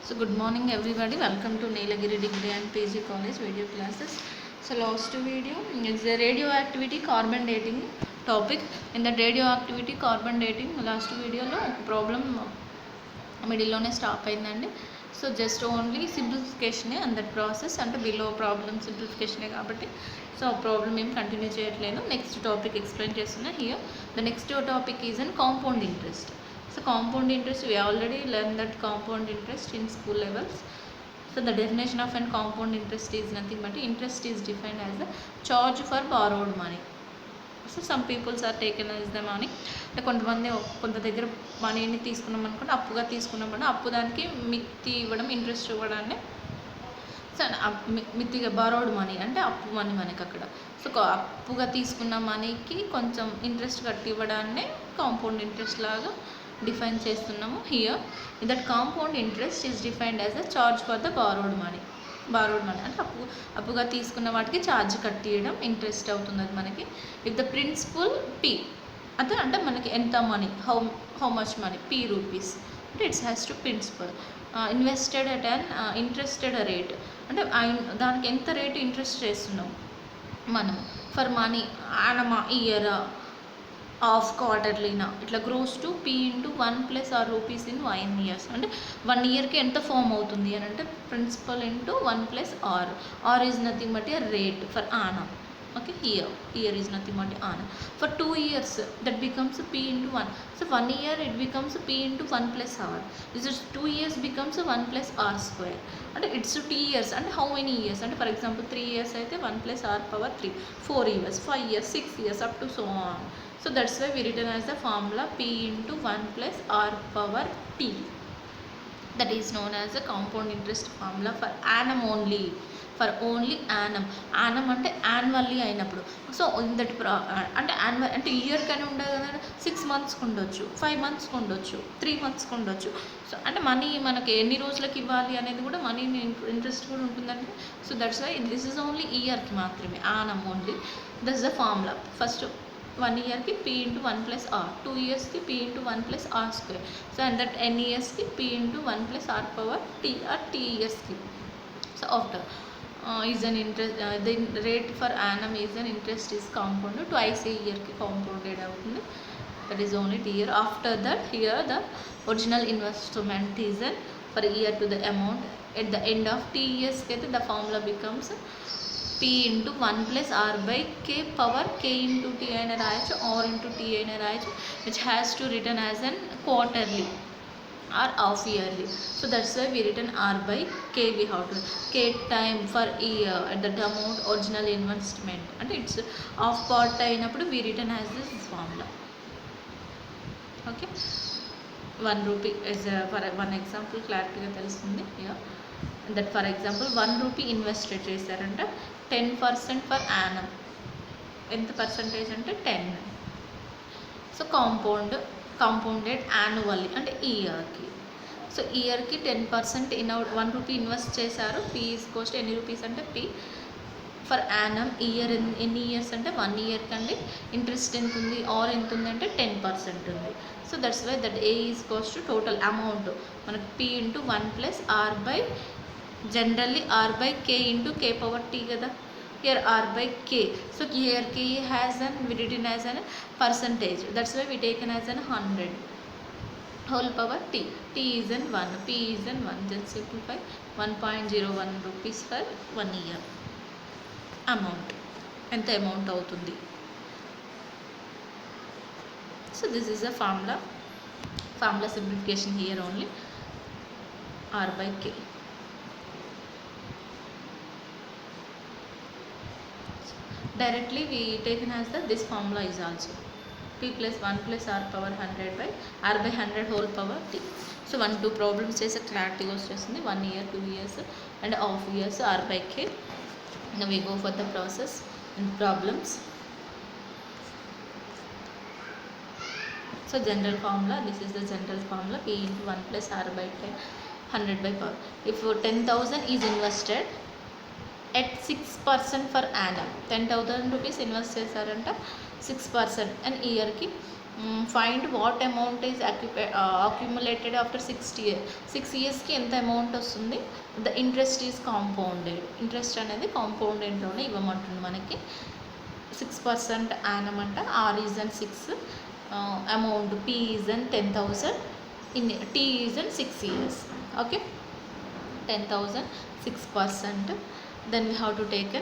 So good morning everybody, welcome to Nilagiri Degree and PG College video classes. So last video is the radioactivity carbon dating topic. In the radioactivity carbon dating last video lo problem middle lone stop అయిందండి. So just only సింప్లిఫికేషనే and that process అంటే below problem సింప్లిఫికేషనే కాబట్టి so ఆ problem ఏం continue చేయట్లేదు. Next topic explain చేస్తున్నా here. The next topic is an compound interest. So compound interest, we already learned that compound interest in school levels. So the definition of an compound interest is nothing but interest is defined as the charge for borrowed money. So some peoples are taken as the money. అంటే కొంతమంది కొంత దగ్గర మనీని తీసుకున్నాం అనుకోండి, అప్పుగా తీసుకున్నామని అప్పు దానికి మిత్తి ఇవ్వడం, ఇంట్రెస్ట్ ఇవ్వడాన్ని సో మిత్తిగా బారోడ్ మనీ అంటే అప్పు మనీ మనకి అక్కడ. సో అప్పుగా తీసుకున్న మనీకి కొంచెం ఇంట్రెస్ట్ కట్టి ఇవ్వడాన్నే కాంపౌండ్ ఇంట్రెస్ట్ లాగా డిఫైన్ చేస్తున్నాము. Here that compound interest is defined as a charge for the borrowed money. Borrowed money అంటే అప్పుగా తీసుకున్న వాటికి ఛార్జ్ కట్టియడం ఇంట్రెస్ట్ అవుతుంది అది మనకి. ఇఫ్ ద ప్రిన్సిపల్ పీ అంటే మనకి ఎంత money, how much money, P rupees అంటే it's has to principal invested at an interested rate అంటే దానికి ఎంత రేటు ఇంట్రెస్ట్ చేస్తున్నాం మనం ఫర్ మనీ ఆనమా ఇయర్ ఆఫ్ క్వార్టర్లీనా ఇట్లా grows to P into 1 + r rupees in 1 years. అంటే 1 ఇయర్కి ఎంత ఫామ్ అవుతుంది అని అంటే principal into 1 + r. R is nothing but a rate for annum. Okay, year is nothing but annum. For 2 years that becomes p into 1. So 1 year it becomes p into 1 + r. This is 2 years becomes 1 + r². అంటే it's 2 years అంటే how many years అంటే for example 3 years అయితే 1 + r⁻3, 4 years, 5 years, 6 years up to so on. So that's why we written as the formula p into 1 + r⁻t. That is known as the compound interest formula for annum only. For only annum. Annum అంటే annually అయినప్పుడు. So in that అంటే annual అంటే year కానీ ఉండదు కదా, 6 మంత్స్కి ఉండొచ్చు, 5 మంత్స్కి ఉండొచ్చు, 3 మంత్స్కి ఉండొచ్చు. సో అంటే మనీ మనకి ఎన్ని రోజులకి ఇవ్వాలి అనేది కూడా మనీ ఇంట్రెస్ట్ కూడా ఉంటుందంటే. So that's why this is only ఇయర్కి మాత్రమే, annum only. That's the formula. First 1 ఇయర్కి p ఇంటూ 1 + r, 2 ఇయర్స్కి p into 1 + r². So and that n ఇయర్స్కి p into 1 + r⁻t or t ఇయర్స్కి. So after is an interest the rate for annum is an interest is compound twice a ఇయర్కి compounded అవుతుంది. That is only t year. After that here the original investment is an for year to the amount at the end of t ఇయర్స్కి అయితే the formula becomes p into 1 + r/k power k into t అయినా రాయొచ్చు, r into t అయినా రాయొచ్చు, which has to return as an quarterly or half yearly. So that's why we return r/k we have to k time for year at that amount original investment అంటే it's half part అయినప్పుడు we return as this formula. Okay, 1 rupee is for 1 example క్లారిటీగా తెలుస్తుంది. That for example 1 rupee invested చేశారంటే 10% for annum. ఎంత percentage అంటే 10. So compounded annually అంటే ఇయర్కి. So ఇయర్కి 10% 1 రూపీ ఇన్వెస్ట్ చేశారు. పీ ఈజ్ కాస్ట్ ఎన్ని రూపీస్ అంటే p ఫర్ యానమ్. ఇయర్ ఎన్ని ఇయర్స్ అంటే 1 ఇయర్కి అండి. ఇంట్రెస్ట్ ఎంత ఉంది, ఆర్ ఎంత ఉంది అంటే 10% ఉంది. So that's why that a is cost total amount మనకి p into 1 + r/, generally r/k into k power t కదా. Here r/k. So here k has an written as an percentage. That's why we taken as an 100 whole power t. T is an 1, p is an 1. Just simplify 1.01 rupees for 1 year. Amount ఎంత amount అవుతుంది. So this is a formula simplification here only. r/k. Directly we taken as this formula is also p + 1 + r⁻100/r/100 whole power t. So 1-2 problems చేసే క్లారిటీగా వచ్చేస్తుంది. 1 year, 2 years and half years r/k. Now we go for the process and problems. So general formula, this is the general formula, p into 1 + r/10 100/power. If 10,000 is invested at 6% for annum, 10,000 rupees invest చేశారంట 6% and ఇయర్కి find what amount is accumulated after 6 ఇయర్స్కి ఎంత amount వస్తుంది. The interest is compounded. Interest అనేది కాంపౌండెడ్లోనే ఇవ్వమంటుంది మనకి. 6% annum అంట. R is and 6, amount P is and 10,000, in T is and 6 years. Okay, 10,000 6%. Then we have to take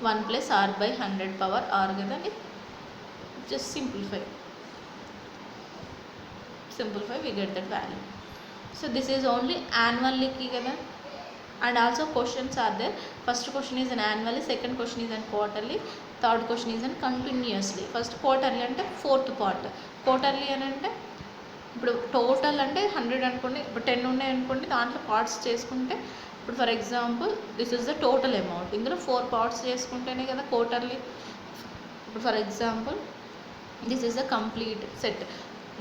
1 plus r by 100 power r కదా. just simplify we get that value. So this is only annually ki kada, and also questions are there. First question is an annually, second question is an quarterly, third question is an continuously. First quarterly అంటే fourth part, quarterly అని అంటే ఇప్పుడు total అంటే 100 అనుకోండి, ఇప్పుడు 10 ఉన్నాయి అనుకోండి, దాంట్లో పార్ట్స్ చేసుకుంటే ఇప్పుడు for example this is the total amount, ఇందులో 4 పార్ట్స్ చేసుకుంటేనే కదా క్వార్టర్లీ. ఇప్పుడు for example this is the complete set,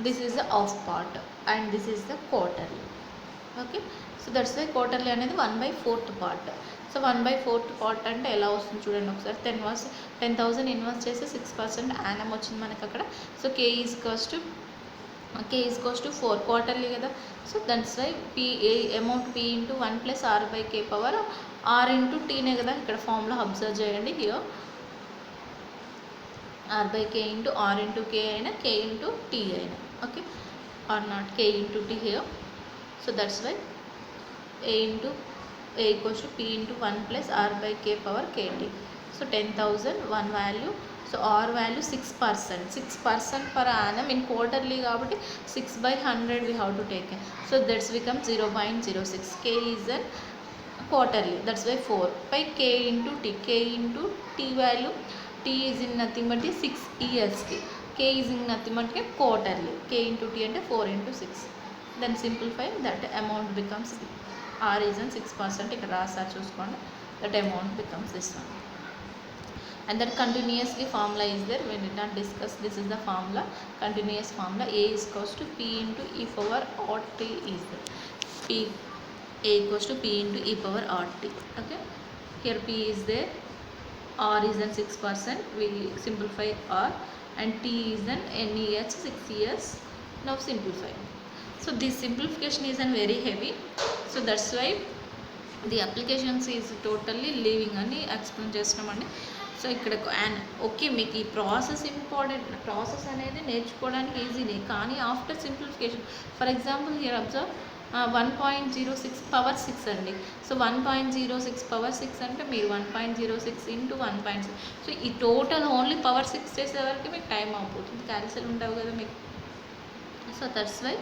this is the half part, and this is the quarterly. Okay, so that's why quarterly అనేది 1/4 part. So 1/4 part అంటే ఎలా వస్తుంది చూడండి ఒకసారి. 10,000 ఇన్వెస్ట్ చేసి 6% యానం వచ్చింది మనకి అక్కడ. So k is equals to 4 quarterly కదా. So that's why P amount p into 1 plus r by k power r into టీనే కదా. ఇక్కడ ఫార్ములా అబ్జర్వ్ చేయండి. Here r by k into r into k అయినా k ఇంటూ t అయినా. Okay, or not k into t here. So that's why a equals to p into 1 plus r by k power kt. So 10,000 1 value. So r value 6% per annum in quarterly కాబట్టి 6/100 we have to take. So that's become 0.06. k is an quarterly, that's why 4 by k into t value. t is in nothing but 6 years ki. k is in nothing but quarterly. k into t అంటే 4 into 6. then simplify that amount becomes r is in 6%. ఇక్కడ రాసారు చూసుకోండి. that amount becomes this one. And that continuously formula is there, we did not discuss. This is the formula, continuous formula. A is equals to p into e power odd t is there. A equals to p into e power odd t. Okay, here p is there, r is an 6%, we simplify r, and t is an NEH 6 years. Now simplify. So this simplification is an very heavy, so that's why the applications is totally leaving అని explain చేస్తున్నామండి. So ఇక్కడ okay, మీకు ఈ process important. Process అనేది నేర్చుకోవడానికి ఈజీనే, కానీ after simplification for example here observe 1.06 power 6 అండి. సో 1.06 పవర్ 6 అంటే మీరు 1.06 ఇంటూ 1.6. సో ఈ టోటల్ ఓన్లీ పవర్ 6 చేసేవరకు మీకు టైం అయిపోతుంది, క్యాన్సిల్ ఉండవు కదా మీకు. So that's why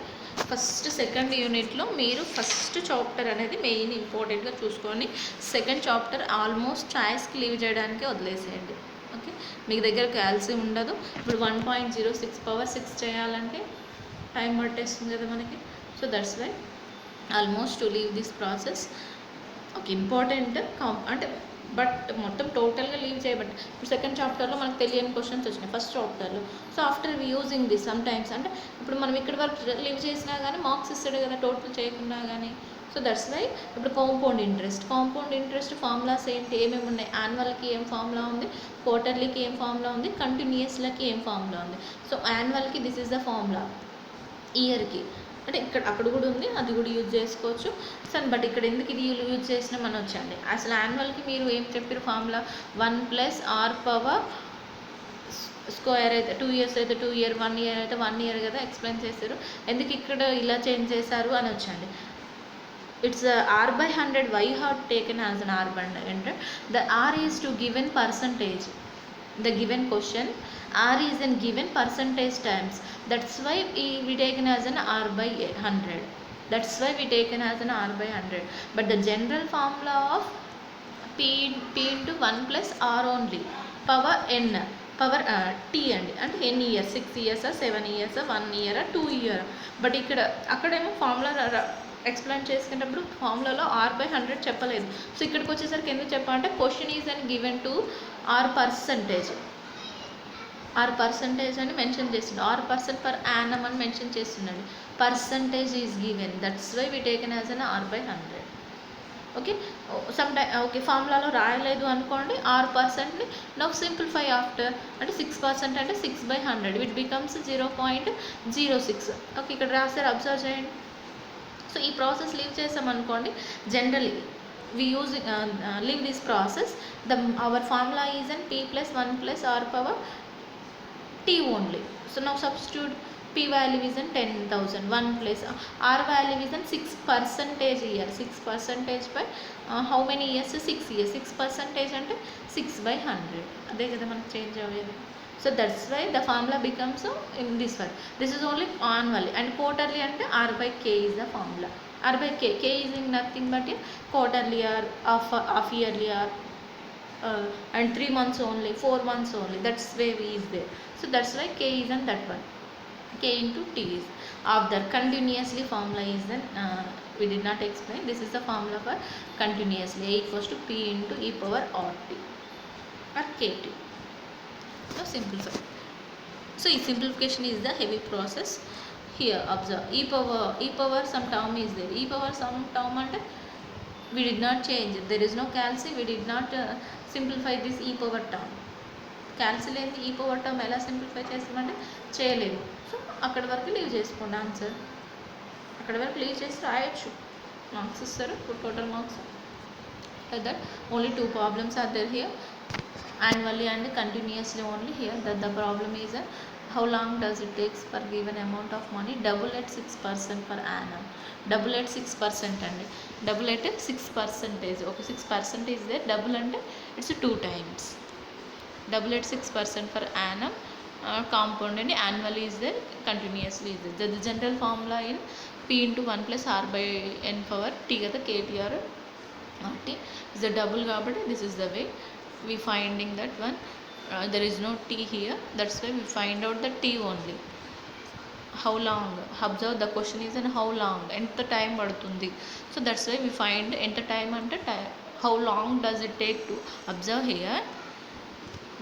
first second యూనిట్లో మీరు ఫస్ట్ చాప్టర్ అనేది మెయిన్ ఇంపార్టెంట్గా చూసుకొని సెకండ్ చాప్టర్ ఆల్మోస్ట్ చాయిస్కి లీవ్ చేయడానికి వదిలేసేయండి. ఓకే, మీకు దగ్గర క్యాల్సియం ఉండదు. ఇప్పుడు 1.06 పవర్ 6 చేయాలంటే టైం పట్టేస్తుంది కదా మనకి. So that's why almost to leave this process. ఒక ఇంపార్టెంట్ అంటే బట్ మొత్తం టోటల్గా లీవ్ చేయబట్టి ఇప్పుడు సెకండ్ చాప్టర్లో మనకు తెలియని క్వశ్చన్స్ వచ్చినాయి ఫస్ట్ చాప్టర్లో. So after using this some times అంటే ఇప్పుడు మనం ఇక్కడ వరకు లీవ్ చేసినా కానీ మార్క్స్ ఇస్తాడు కదా టోటల్ చేయకుండా కానీ. సో దట్స్ వై ఇప్పుడు కాంపౌండ్ ఇంట్రెస్ట్ ఫార్ములాస్ ఏంటి, ఏమేమి ఉన్నాయి, యాన్యువల్కి ఏం ఫార్ములా ఉంది, క్వార్టర్లీకి ఏం ఫార్ములా ఉంది, కంటిన్యూస్లకి ఏం ఫార్ములా ఉంది. సో యాన్యువల్కి దిస్ ఈజ్ ద ఫార్ములా, ఇయర్కి అంటే ఇక్కడ అక్కడ కూడా ఉంది, అది కూడా యూజ్ చేసుకోవచ్చు. సరే, బట్ ఇక్కడ ఎందుకు ఇది యూజ్ చేసినాం అని వచ్చండి. అసలు యాన్యువల్కి మీరు ఏం చెప్పారు formula 1 plus r power square అయితే 2 years అయితే 2 year, 1 year అయితే 1 year కదా ఎక్స్ప్లెయిన్ చేశారు. ఎందుకు ఇక్కడ ఇలా చేంజ్ చేశారు అని వచ్చండి. It's r/100. why you have taken as an r/100? the r is to given percentage. The given question r is in given percentage terms. That's why we taken as an r/100. That's why we taken as an r/100. But the general formula of p into 1 plus r only. Power n, power t అండి. అంటే ఎన్ని years, 6 years, 7 years, 1 year, 2 year. But ఇక్కడ అక్కడేమో formula explain చేసుకునేటప్పుడు ఫార్ములాలో r/100 చెప్పలేదు. So ఇక్కడికి వచ్చేసరికి ఎందుకు చెప్పాలంటే question is and given to r percentage అని మెన్షన్ చేస్తున్నాడు. r% per annum అని మెన్షన్ చేస్తున్నాడు. Percentage is given, that's why we taken as an r/100. Okay. Okay, ఫార్ములాలో రాయలేదు అనుకోండి, R%ని నౌ సింప్లిఫై ఆఫ్టర్, అంటే 6% అంటే 6/100 ఇట్ బికమ్స్ 0.06. ఓకే, ఇక్కడ రాస్తారు, అబ్జర్వ్ చేయండి. సో ఈ ప్రాసెస్ లీవ్ చేసామనుకోండి, generally we use leave this process, our formula is in p plus 1 plus r power t only. So now substitute, p value is in 10,000, 1 plus r value is in 6% year, 6% by how many years, 6 years, 6% అంటే 6/100, అదే కదా మనకు change అవ్వేది. So that's why the formula becomes in this one. This is only annually, and quarterly అంటే r/k is the formula. r/k, k is in nothing but quarterly or half yearly or and 3 months only, 4 months only, that's way we is there. So that's why k is in that one, k into t is of the continuously formula is then we did not explain. This is the formula for continuously, a equals to p into e power rt or kt. Now simplify. So simplification is the heavy process. Here observe, e power some term is there, e power some term and we did not change, there is no calci, we did not simplify this e power term. Cancel అయింది, ఈ power term ఎలా simplify చేస్తామంటే చేయలేము. So అక్కడ వరకు leave చేసుకోండి, answer అక్కడ వరకు లీవ్ చేసి రాయొచ్చు, మార్క్స్ ఇస్తారు, total marks. Like that only 2 problems are there here, annually and continuously only. Here the problem is how long does it takes for given amount of money, double at 6% per annum, double at 6% అండి, double at 6%. okay, 6% is there, double అంటే it's 2 times, double at 6% per annum, compound and annually is there, continuously is there. The general formula in p into 1 plus r by n power t కదా, ktr rt is the double కాబట్టి this is the way we finding that one. There is no t here, that's why we find out the t only. How long, observe the question is in how long, ఎంత time పడుతుంది. So that's why we find ఎంత time అంటే how long does it take to, observe here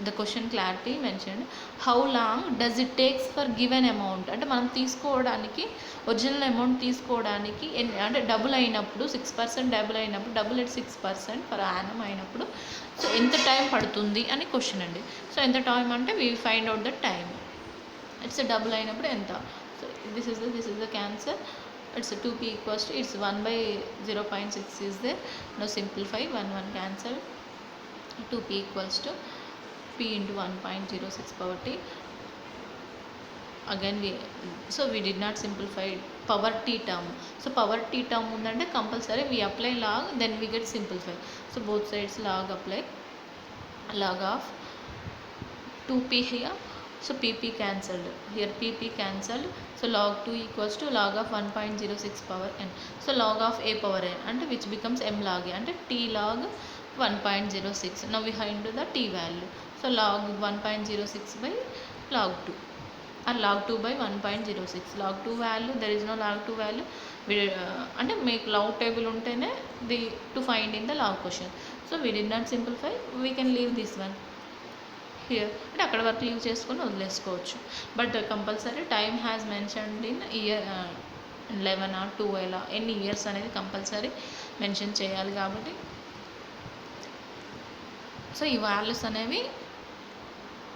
the question clarity mentioned, how long does it takes for given amount, అంటే మనం తీసుకోవడానికి original amount తీసుకోవడానికి అంటే double అయినప్పుడు 6% డబుల్ అయినప్పుడు, డబుల్ ఎట్ 6% ఫర్ యానం అయినప్పుడు, సో ఎంత టైం పడుతుంది అని క్వశ్చన్ అండి. సో ఎంత టైం అంటే we find out the time, it's double అయినప్పుడు ఎంత. So this is the cancer. It's 2p equals to, it's 1/0.6 is there. Now simplify, 1 cancel, 2p equals to p into 1.06 power t. Again we did not simplify power t term. So power t term undante compulsory we apply log, then we get simplify. So both sides log apply, log of 2p here, so pp cancelled, here pp cancelled, so log 2 equals to log of 1.06 power n. So log of a power n అంటే which becomes m log a అంటే t log 1.06. now we find the t value. So log 1.06 by log 2 or log 2 by 1.06. log 2 value, there is no log 2 value, అంటే మీకు log table ఉంటేనే to find in the log question. So we did not simplify, we can leave this one here, అంటే అక్కడ వరకు leave చేసుకొని వదిలేసుకోవచ్చు. But compulsory time has mentioned in year 11 or 12 ఎన్ని years అనేది కంపల్సరీ మెన్షన్ చేయాలి. కాబట్టి సో ఈ వాల్యూస్ అనేవి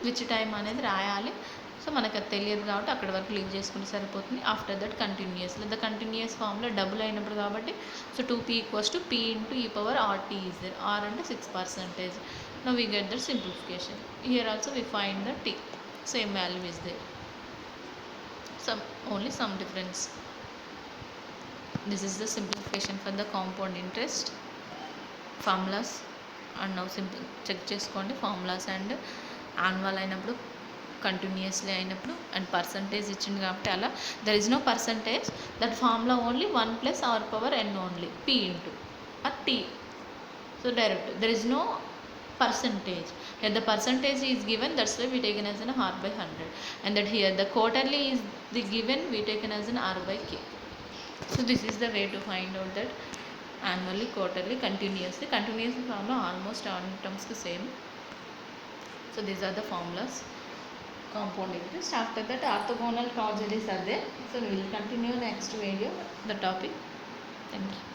విచ్ టైం అనేది రాయాలి. సో మనకు అది తెలియదు కాబట్టి అక్కడ వరకు లీవ్ చేసుకుంటే సరిపోతుంది. After that continuously, the continuous ఫామ్లో డబుల్ అయినప్పుడు కాబట్టి so 2p equals to p into e power rt is there. r అంటే 6%. Now we get the simplification. Here also we find the t, same value is there, only some difference. This is the simplification for the compound interest formulas. And now simple check చేసుకోండి formulas and annual అయినప్పుడు, continuously అయినప్పుడు and percentage ఇచ్చింది కాబట్టి అలా there is no percentage, that formula only 1 plus r power n only, p into or t. So direct, there is no percentage. Here the percentage is given, that's why we taken as an r by 100, and that here the quarterly is the given, we taken as an r by k. So this is the way to find out that annually, quarterly, continuously formula almost all terms the same. So these are the formulas. Compound interest. After that orthogonal progenies are there. So we will continue next video the topic. Thank you.